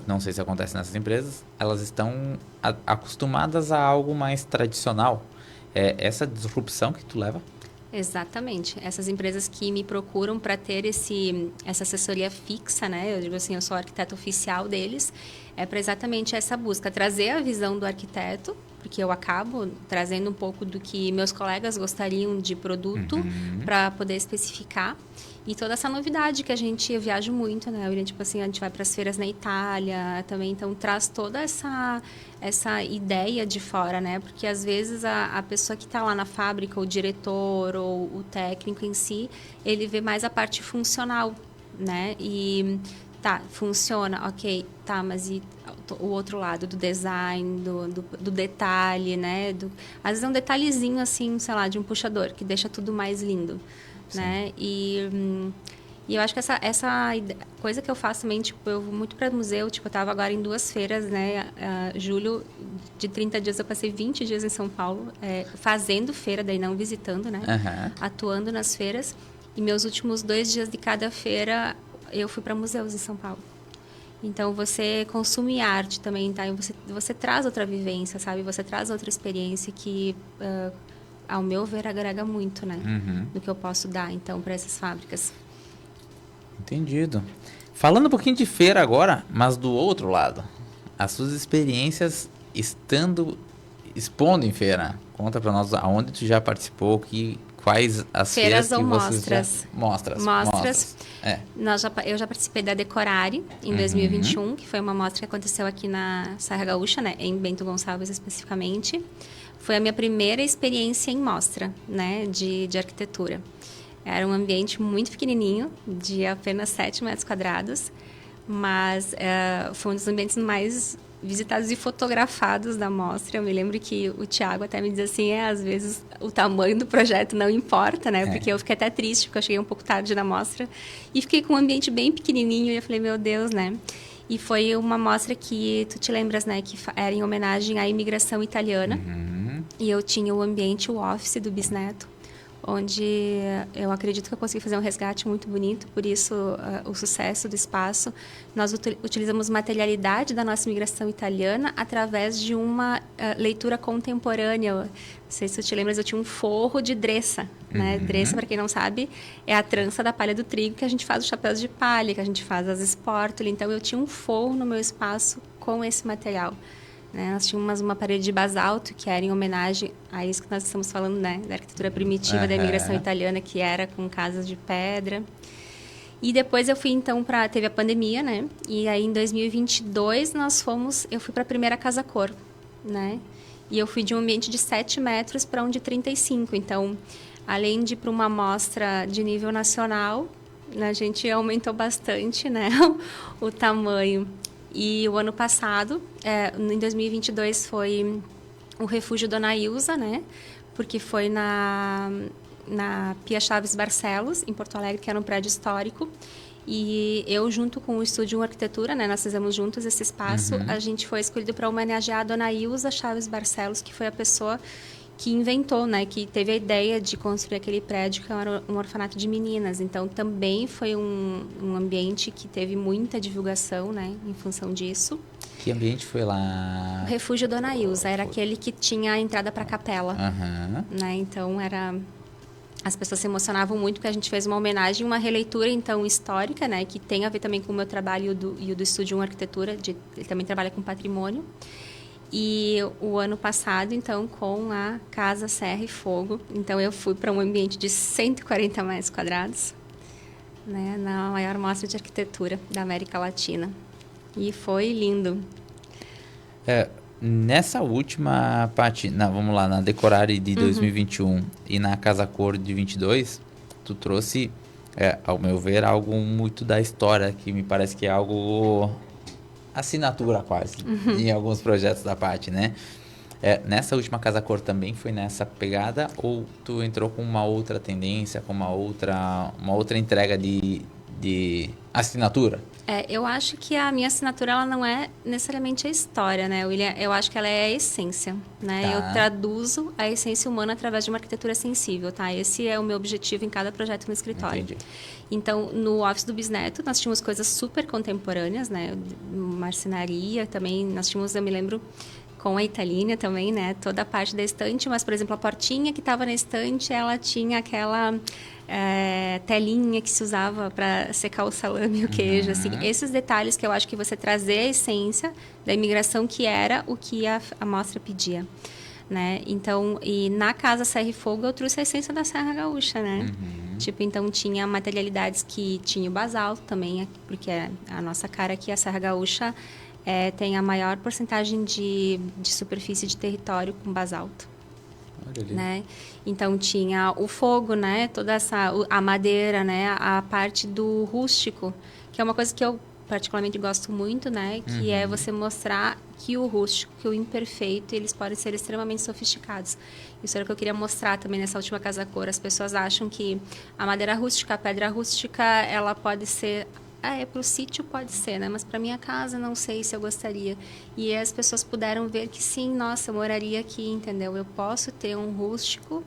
não sei se acontece nessas empresas, elas estão acostumadas a algo mais tradicional. Essa disrupção que tu leva?
Exatamente. Essas empresas que me procuram para ter essa assessoria fixa, né? Eu digo assim, eu sou arquiteto oficial deles, é para exatamente essa busca, trazer a visão do arquiteto, porque eu acabo trazendo um pouco do que meus colegas gostariam de produto para poder especificar. E toda essa novidade que eu viajo muito, né? Tipo assim, a gente vai para as feiras na Itália também, então traz toda essa ideia de fora, né? Porque às vezes a pessoa que está lá na fábrica, o diretor ou o técnico em si, ele vê mais a parte funcional, né? E tá, funciona, ok, tá, mas e o outro lado do design, do detalhe, né? Às vezes é um detalhezinho assim, sei lá, de um puxador, que deixa tudo mais lindo. Né? E eu acho que essa coisa que eu faço também, tipo, eu vou muito para museu, tipo, eu estava agora em 2 feiras, né? Julho, de 30 dias, eu passei 20 dias em São Paulo, fazendo feira, daí não visitando, né? Atuando nas feiras. E meus últimos 2 dias de cada feira, eu fui para museus em São Paulo. Então, você consome arte também, tá? E você traz outra vivência, sabe? Você traz outra experiência que... ao meu ver, agrega muito, né? Do que eu posso dar, então, para essas fábricas.
Entendido. Falando um pouquinho de feira agora, mas do outro lado. As suas experiências expondo em feira. Conta para nós aonde tu já participou, quais as feiras que
ou
vocês
mostras?
Mostras.
Eu já participei da Decorare em 2021, que foi uma mostra que aconteceu aqui na Serra Gaúcha, né? Em Bento Gonçalves, especificamente. Foi a minha primeira experiência em mostra, né, de arquitetura. Era um ambiente muito pequenininho, de apenas 7 metros quadrados, mas foi um dos ambientes mais visitados e fotografados da mostra. Eu me lembro que o Thiago até me diz assim, às vezes o tamanho do projeto não importa, né? Porque eu fiquei até triste, porque eu cheguei um pouco tarde na mostra e fiquei com um ambiente bem pequenininho e eu falei, meu Deus, né? E foi uma mostra que, tu te lembras, né, que era em homenagem à imigração italiana. E eu tinha o ambiente, o office do bisneto, onde eu acredito que eu consegui fazer um resgate muito bonito, por isso o sucesso do espaço. Nós utilizamos materialidade da nossa imigração italiana através de uma leitura contemporânea. Não sei se tu te lembras, eu tinha um forro de dressa, né? Dressa, para quem não sabe, é a trança da palha do trigo que a gente faz os chapéus de palha, que a gente faz as espórtulas. Então, eu tinha um forro no meu espaço com esse material. Né? Nós tínhamos uma parede de basalto que era em homenagem a isso que nós estamos falando, né? Da arquitetura primitiva da imigração italiana, que era com casas de pedra. E depois eu fui, então, teve a pandemia, né? E aí, em 2022, eu fui para a primeira Casa Cor, né? E eu fui de um ambiente de 7 metros para um de 35. Então, além de ir para uma amostra de nível nacional, né, a gente aumentou bastante, né? o tamanho. E o ano passado, em 2022, foi o Refúgio Dona Ilza, né? Porque foi na Pia Chaves Barcelos, em Porto Alegre, que era um prédio histórico. E eu, junto com o Estúdio Arquitetura, né? Nós fizemos juntos esse espaço. A gente foi escolhido para homenagear a Dona Ilza Chaves Barcelos, que foi a pessoa que inventou, né, que teve a ideia de construir aquele prédio que era um orfanato de meninas. Então, também foi um ambiente que teve muita divulgação, né, em função disso.
Que ambiente foi lá?
O Refúgio Dona Ilza era aquele que tinha a entrada para a capela. Né? Então, as pessoas se emocionavam muito porque a gente fez uma homenagem, uma releitura, então, histórica, né, que tem a ver também com o meu trabalho e o do Estúdio Arquitetura, ele também trabalha com patrimônio. E o ano passado, então, com a Casa Serra e Fogo. Então, eu fui para um ambiente de 140 metros quadrados, né, na maior mostra de arquitetura da América Latina. E foi lindo.
Nessa última parte, vamos lá, na Decorare de 2021 e na Casa Cor de 22, tu trouxe, ao meu ver, algo muito da história, que me parece que é algo... assinatura quase, em alguns projetos da parte, né? Nessa última Casa Cor também foi nessa pegada ou tu entrou com uma outra tendência, com uma outra entrega de assinatura?
Eu acho que a minha assinatura ela não é necessariamente a história, né, William? Eu acho que ela é a essência, né? Tá. Eu traduzo a essência humana através de uma arquitetura sensível, tá? Esse é o meu objetivo em cada projeto no escritório. Entendi. Então, no office do bisneto, nós tínhamos coisas super contemporâneas, né? Marcenaria também, nós tínhamos, eu me lembro, com a Italínia também, né? Toda a parte da estante, mas, por exemplo, a portinha que estava na estante, ela tinha aquela telinha que se usava para secar o salame e o queijo, assim. Esses detalhes que eu acho que você trazer a essência da imigração, que era o que a mostra pedia, né? Então, e na Casa Serra e Fogo eu trouxe a essência da Serra Gaúcha, né? Tipo, então tinha materialidades que tinha o basalto também, porque a nossa cara aqui, a Serra Gaúcha, tem a maior porcentagem de superfície de território com basalto. Né? Então tinha o fogo, né? Toda a madeira, né? A parte do rústico, que é uma coisa que eu particularmente gosto muito, né? Que é você mostrar que o rústico, que o imperfeito, eles podem ser extremamente sofisticados. Isso era o que eu queria mostrar também nessa última Casa Cor. As pessoas acham que a madeira rústica, a pedra rústica, ela pode ser... para o sítio pode ser, né? Mas para minha casa, não sei se eu gostaria. E as pessoas puderam ver que sim, nossa, eu moraria aqui, entendeu? Eu posso ter um rústico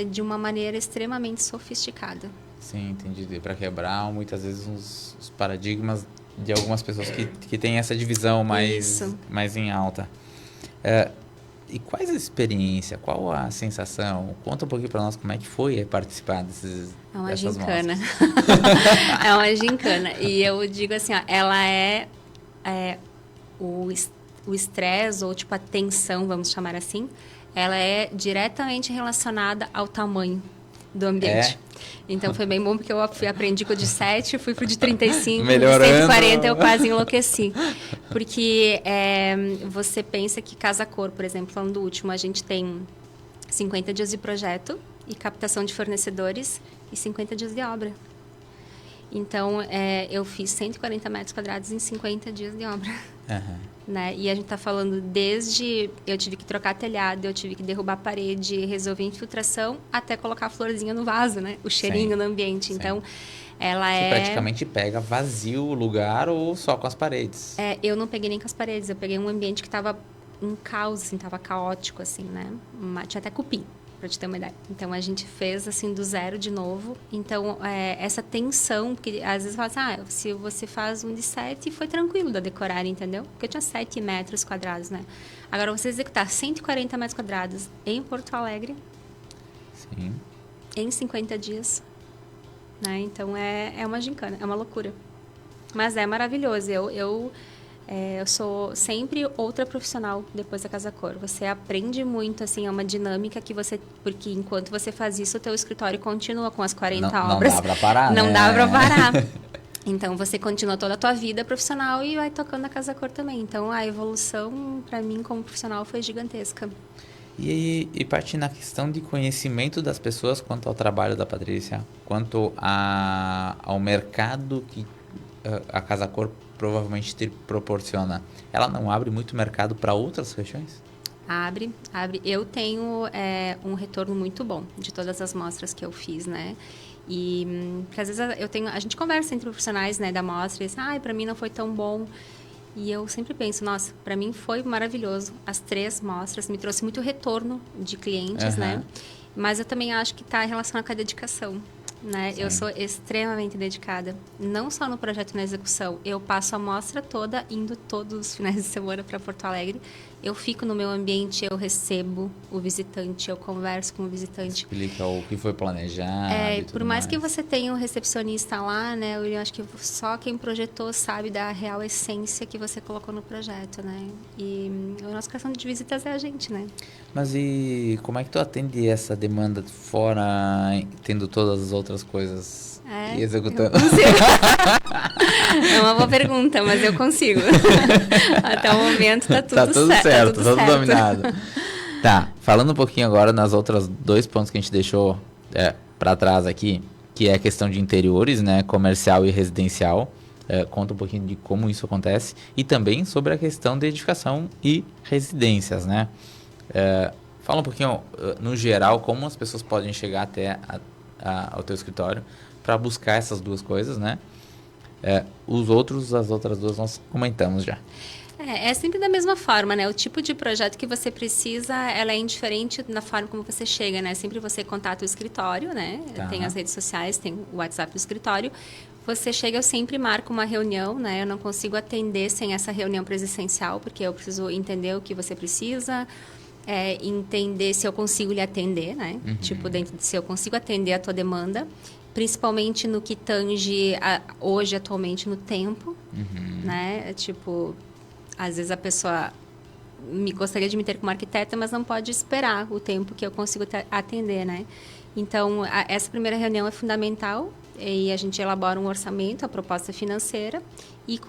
de uma maneira extremamente sofisticada.
Sim, entendi. Para quebrar, muitas vezes, os paradigmas de algumas pessoas que têm essa divisão mais em alta. E quais a experiência? Qual a sensação? Conta um pouquinho para nós como é que foi participar dessas
gincana. É uma gincana. E eu digo assim, ó, ela o estresse, ou tipo a tensão, vamos chamar assim, ela é diretamente relacionada ao tamanho do ambiente. Então foi bem bom, porque eu aprendi com o de 7, fui pro de 35,
melhorando.
De 140 eu quase enlouqueci. Porque você pensa que Casa Cor, por exemplo, falando do último, a gente tem 50 dias de projeto e captação de fornecedores e 50 dias de obra. Então, eu fiz 140 metros quadrados em 50 dias de obra. Né? E a gente está falando desde... Eu tive que trocar telhado, eu tive que derrubar a parede, resolver infiltração, até colocar a florzinha no vaso, né? O cheirinho no ambiente. Sim. Então, ela
Você praticamente pega vazio o lugar ou só com as paredes?
Eu não peguei nem com as paredes. Eu peguei um ambiente que estava um caos, assim, estava caótico, assim, né? Tinha até cupim, para te ter uma ideia. Então, a gente fez, assim, do zero de novo. Então, essa tensão, porque às vezes fala assim, se você faz um de 7, foi tranquilo da decorar, entendeu? Porque eu tinha 7 metros quadrados, né? Agora, você executar 140 metros quadrados em Porto Alegre,
sim,
em 50 dias, né? Então, é uma gincana, é uma loucura. Mas é maravilhoso. Eu sou sempre outra profissional depois da Casa Cor. Você aprende muito, assim, é uma dinâmica que você... Porque enquanto você faz isso, o teu escritório continua com as 40 obras.
Não dá pra parar,
Não
né?
dá pra parar. Então, você continua toda a tua vida profissional e vai tocando a Casa Cor também. Então, a evolução, para mim, como profissional, foi gigantesca.
E partindo na questão de conhecimento das pessoas quanto ao trabalho da Patrícia, quanto ao mercado que a Casa Cor provavelmente te proporciona, ela não abre muito mercado para outras regiões?
Abre. Eu tenho um retorno muito bom de todas as mostras que eu fiz, né? E porque às vezes a gente conversa entre profissionais, né, da mostra e diz, para mim não foi tão bom. E eu sempre penso, nossa, para mim foi maravilhoso. As 3 mostras me trouxe muito retorno de clientes, né? Mas eu também acho que está relacionado com a dedicação. Né? Eu sou extremamente dedicada, não só no projeto e na execução. Eu passo a mostra toda indo todos os finais de semana para Porto Alegre. Eu fico no meu ambiente, eu recebo o visitante, eu converso com o visitante.
Explica o que foi planejado.
Por mais que você tenha um recepcionista lá, né? Eu acho que só quem projetou sabe da real essência que você colocou no projeto, né? E a nossa questão de visitas é a gente, né?
Mas e como é que tu atende essa demanda fora, tendo todas as outras coisas e executando?
É uma boa pergunta, mas eu consigo. Até o momento tá tudo certo.
Tá tudo dominado. Tá, falando um pouquinho agora nas outras 2 pontos que a gente deixou para trás aqui, que é a questão de interiores, né, comercial e residencial. Conta um pouquinho de como isso acontece e também sobre a questão de edificação e residências, né? Fala um pouquinho, no geral, como as pessoas podem chegar até ao teu escritório para buscar essas 2 coisas, né? As outras 2 nós comentamos já.
É sempre da mesma forma, né? O tipo de projeto que você precisa, ela é indiferente na forma como você chega, né? Sempre você contata o escritório, né? Tá. Tem as redes sociais, tem o WhatsApp do escritório. Você chega, eu sempre marco uma reunião, né? Eu não consigo atender sem essa reunião presencial, porque eu preciso entender o que você precisa, entender se eu consigo lhe atender, né? Tipo, dentro de se eu consigo atender a tua demanda, principalmente no que tange hoje, atualmente, no tempo, né? Tipo, às vezes a pessoa gostaria de me ter como arquiteta, mas não pode esperar o tempo que eu consigo atender, né? Então, essa primeira reunião é fundamental, e a gente elabora um orçamento, a proposta financeira e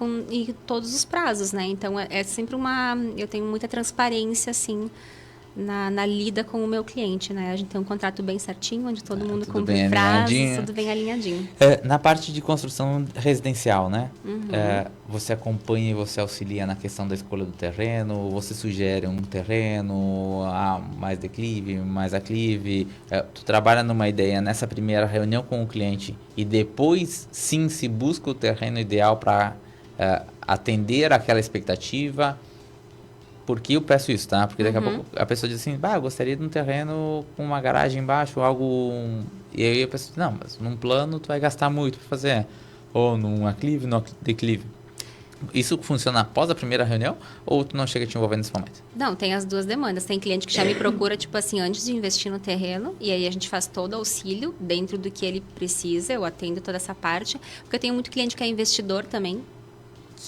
todos os prazos, né? Então, é sempre eu tenho muita transparência, assim, na lida com o meu cliente, né? A gente tem um contrato bem certinho, onde todo mundo cumpre prazos, tudo bem alinhadinho.
Na parte de construção residencial, né? Você acompanha e você auxilia na questão da escolha do terreno, você sugere um terreno, mais declive, mais aclive. Tu trabalha numa ideia nessa primeira reunião com o cliente e depois, sim, se busca o terreno ideal para atender aquela expectativa. Por que eu peço isso, tá? Porque daqui a pouco a pessoa diz assim, eu gostaria de um terreno com uma garagem embaixo, algo... E aí a pessoa diz, não, mas num plano tu vai gastar muito para fazer. Ou num aclive, num declive. Isso funciona após a primeira reunião ou tu não chega a te envolver nesse momento?
Não, tem as duas demandas. Tem cliente que já me procura, tipo assim, antes de investir no terreno, e aí a gente faz todo o auxílio dentro do que ele precisa, eu atendo toda essa parte. Porque eu tenho muito cliente que é investidor também,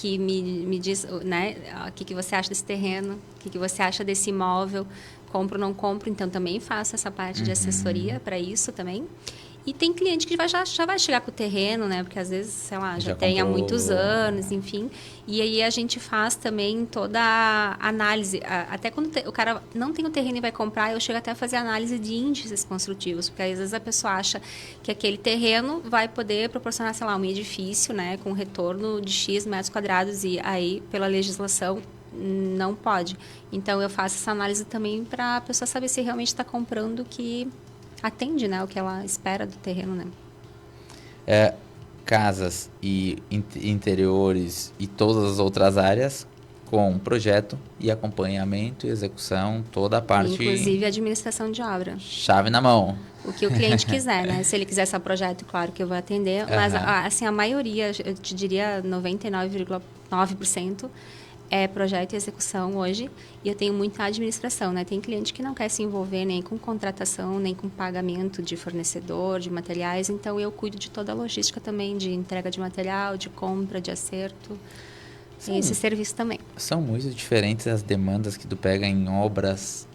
que me diz, né, o que você acha desse terreno, o que você acha desse imóvel, compro ou não compro, então também faço essa parte de assessoria para isso também. E tem cliente que já vai chegar com o terreno, né, porque às vezes, sei lá, já tem há muitos anos, enfim, e aí a gente faz também toda a análise, até quando o cara não tem o terreno e vai comprar, eu chego até a fazer análise de índices construtivos, porque às vezes a pessoa acha que aquele terreno vai poder proporcionar, sei lá, um edifício, né, com retorno de X metros quadrados, e aí, pela legislação, não pode. Então, eu faço essa análise também para a pessoa saber se realmente está comprando o que atende, né, o que ela espera do terreno, né?
Casas e interiores e todas as outras áreas com projeto e acompanhamento e execução, toda a parte...
Inclusive administração de obra.
Chave na mão.
O que o cliente quiser, né? Se ele quiser esse projeto, claro que eu vou atender, mas assim, a maioria, eu te diria 99,9%, é projeto e execução hoje, e eu tenho muita administração, né? Tem cliente que não quer se envolver nem com contratação, nem com pagamento de fornecedor, de materiais, então eu cuido de toda a logística também, de entrega de material, de compra, de acerto, e esse serviço também.
São muito diferentes as demandas que tu pega em obras,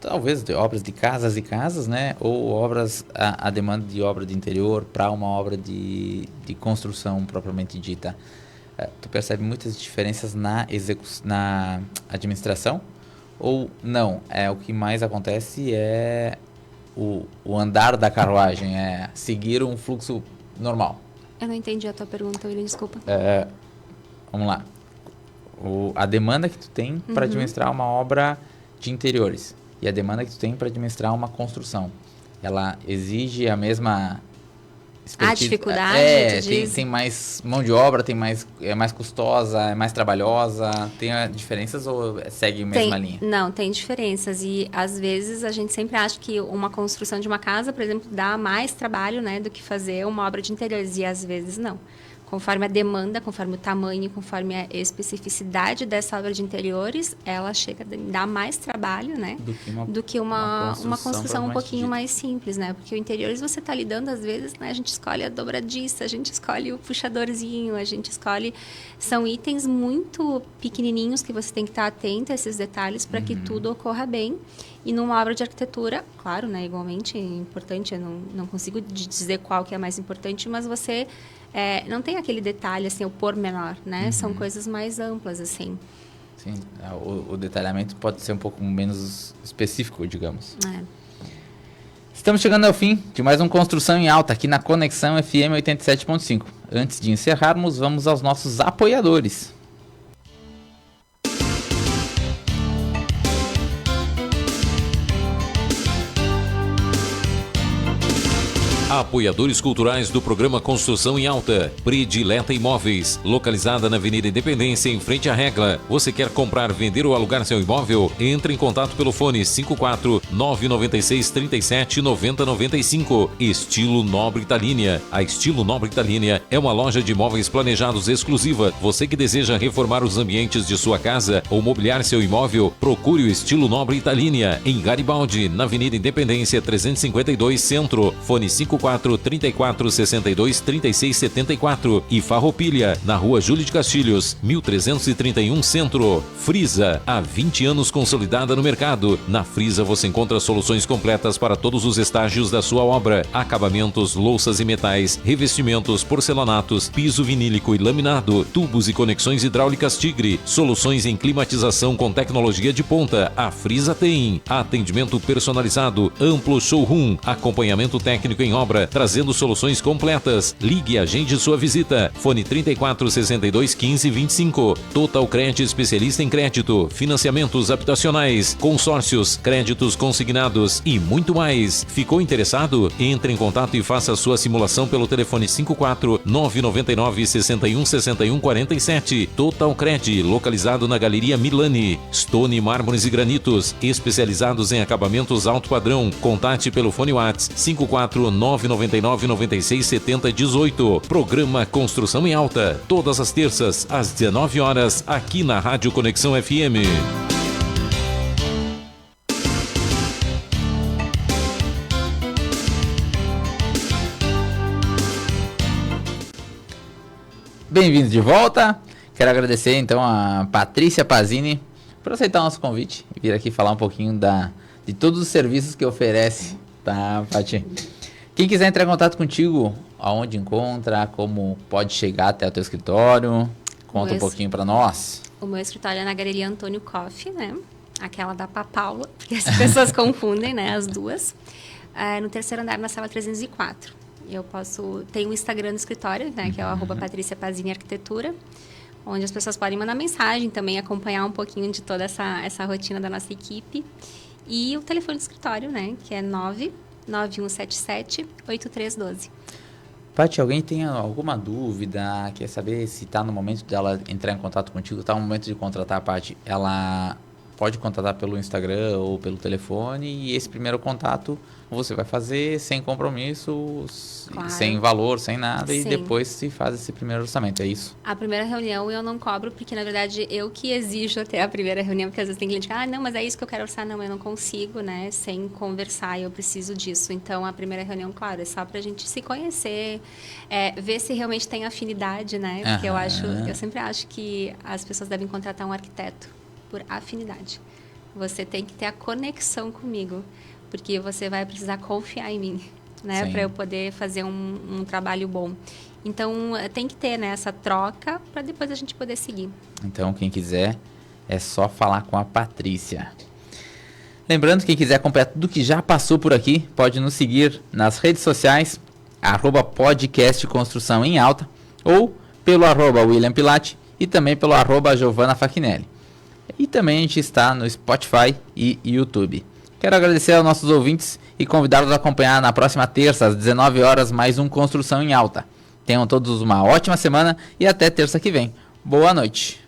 talvez de obras de casas e casas, né? Ou obras, a demanda de obra de interior para uma obra de construção propriamente dita. Tu percebe muitas diferenças na administração? Ou não? O que mais acontece é o andar da carruagem, é seguir um fluxo normal.
Eu não entendi a tua pergunta, William, desculpa.
Vamos lá. A demanda que tu tem para administrar uma obra de interiores e a demanda que tu tem para administrar uma construção, ela exige a mesma...
A dificuldade,
tem mais mão de obra, é mais custosa, é mais trabalhosa, tem diferenças ou segue a mesma linha?
Não, tem diferenças, e às vezes a gente sempre acha que uma construção de uma casa, por exemplo, dá mais trabalho, né, do que fazer uma obra de interiores, e às vezes não. Conforme a demanda, conforme o tamanho, conforme a especificidade dessa obra de interiores, ela chega a dar mais trabalho, né? Do que uma construção um pouquinho mais simples, né? Porque o interiores você está lidando, às vezes, né? A gente escolhe a dobradiça, a gente escolhe o puxadorzinho, a gente escolhe... São itens muito pequenininhos que você tem que estar atento a esses detalhes para que tudo ocorra bem. E numa obra de arquitetura, claro, né? Igualmente importante, eu não consigo dizer qual que é mais importante, mas você... não tem aquele detalhe, assim, o pormenor, né? São coisas mais amplas, assim.
Sim, o detalhamento pode ser um pouco menos específico, digamos. Estamos chegando ao fim de mais um Construção em Alta, aqui na Conexão FM 87.5. Antes de encerrarmos, vamos aos nossos apoiadores.
Apoiadores culturais do programa Construção em Alta. Predileta Imóveis, localizada na Avenida Independência, em frente à Regla. Você quer comprar, vender ou alugar seu imóvel? Entre em contato pelo fone 54 996 37 90 95. Estilo Nobre Italínia. A Estilo Nobre Italínia é uma loja de imóveis planejados exclusiva. Você que deseja reformar os ambientes de sua casa ou mobiliar seu imóvel, procure o Estilo Nobre Italínia em Garibaldi, na Avenida Independência 352 Centro. Fone 54 34 62 36 74 e Farroupilha, na Rua Júlio de Castilhos, 1331 Centro. Frisa, há 20 anos consolidada no mercado. Na Frisa você encontra soluções completas para todos os estágios da sua obra: acabamentos, louças e metais, revestimentos, porcelanatos, piso vinílico e laminado, tubos e conexões hidráulicas Tigre, soluções em climatização com tecnologia de ponta. A Frisa tem atendimento personalizado, amplo showroom, acompanhamento técnico em obra, trazendo soluções completas. Ligue e agende sua visita. Fone 34 62 15 25. Total Cred, especialista em crédito, financiamentos habitacionais, consórcios, créditos consignados e muito mais. Ficou interessado? Entre em contato e faça sua simulação pelo telefone 54 999 61 61 47. Total Cred, localizado na Galeria Milani. Stone Mármores e Granitos, especializados em acabamentos alto padrão. Contate pelo fone WhatsApp 54 999 96 70 18. Programa Construção em Alta, todas as terças às 19 horas, aqui na Rádio Conexão FM.
Bem-vindos de volta. Quero agradecer então a Patrícia Pazini por aceitar o nosso convite e vir aqui falar um pouquinho de todos os serviços que oferece, tá, Pati? Quem quiser entrar em contato contigo, aonde encontra, como pode chegar até o teu escritório, conta um pouquinho para nós.
O meu escritório é na Galeria Antônio Koff, né? Aquela da Papaula, porque as pessoas confundem, né? As duas. No terceiro andar, na sala 304. Tem um Instagram do escritório, né? Que é o @Patrícia Pazini Arquitetura, onde as pessoas podem mandar mensagem também, acompanhar um pouquinho de toda essa rotina da nossa equipe. E o telefone do escritório, né? Que é 99177-8312.
Paty, alguém tem alguma dúvida, quer saber se está no momento dela entrar em contato contigo, está no momento de contratar a Paty, ela pode contratar pelo Instagram ou pelo telefone, e esse primeiro contato você vai fazer sem compromisso, claro, sem valor, sem nada. Sim. E depois se faz esse primeiro orçamento, é isso?
A primeira reunião eu não cobro, porque na verdade eu que exijo até a primeira reunião, porque às vezes tem cliente que não, mas é isso que eu quero orçar. Não, eu não consigo, né, sem conversar, eu preciso disso. Então a primeira reunião, claro, é só pra gente se conhecer, ver se realmente tem afinidade, né, porque eu sempre acho que as pessoas devem contratar um arquiteto por afinidade. Você tem que ter a conexão comigo, porque você vai precisar confiar em mim, né, para eu poder fazer um trabalho bom. Então, tem que ter, né, essa troca para depois a gente poder seguir.
Então, quem quiser, é só falar com a Patrícia. Lembrando, quem quiser acompanhar tudo que já passou por aqui, pode nos seguir nas redes sociais, @podcast Construção em Alta, ou pelo @William Pilati e também pelo @Giovana Fachinelli. E também a gente está no Spotify e YouTube. Quero agradecer aos nossos ouvintes e convidá-los a acompanhar na próxima terça, às 19 horas, mais um Construção em Alta. Tenham todos uma ótima semana e até terça que vem. Boa noite.